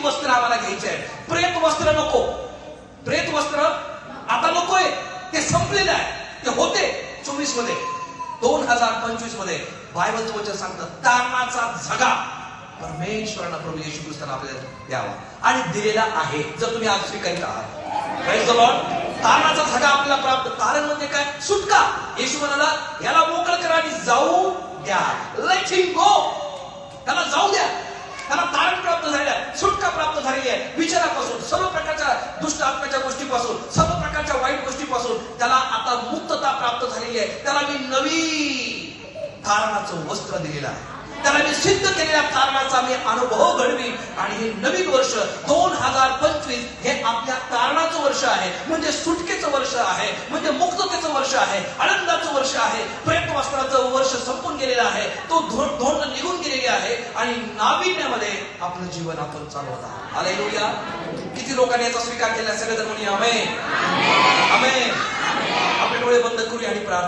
वस्त्र आम्हाला घ्यायचे आहे. प्रेत वस्त्र नको. प्रेत वस्त्र आता नकोय, ते संपलेलं आहे. ते होते 24 मध्ये. 2025 मध्ये बायबलचं वचन सांगतं तारणाचा झगा परमेश्वरानं प्रभू येशू ख्रिस्तानं आपल्याला द्यावा आणि दिलेला आहे, जर तुम्ही आज स्वीकारित आहात. Praise the lord. तारणाचा झगा आपल्याला प्राप्त. तारण म्हणजे काय? सुटका. येशू म्हणाला याला मोकळं करा आणि जाऊ द्या. Let him go. त्याला जाऊ द्या. त्याला तारण प्राप्त झालेलं आहे, सुटका प्राप्त झालेली आहे. विचारापासून, सर्व प्रकारच्या दुष्ट आत्म्याच्या गोष्टीपासून, सर्व प्रकारच्या वाईट गोष्टीपासून त्याला आता मुक्तता प्राप्त झालेली आहे. त्याला मी नवी तारणाचं वस्त्र दिलेलं आहे. त्याला मी सिद्ध केलेल्या तारणाचा मी अनुभव घडवी. आणि हे नवीन वर्ष 2025 हे आपल्या तारणाचं वर्ष आहे. म्हणजे सुटकेचं वर्ष आहे, म्हणजे मुक्ततेचं वर्ष आहे, आनंदाचं वर्ष आहे. प्रेम वस्त्राचं वर्ष संपून गेलेलं आहे. तो धोंड निघून गेलेली आहे आणि नाविन्यामध्ये आपलं जीवन आपण चालवत आहोत. हालेलुया. किती लोकांनी याचा स्वीकार केला? सगळेजण म्हणूया आमेन.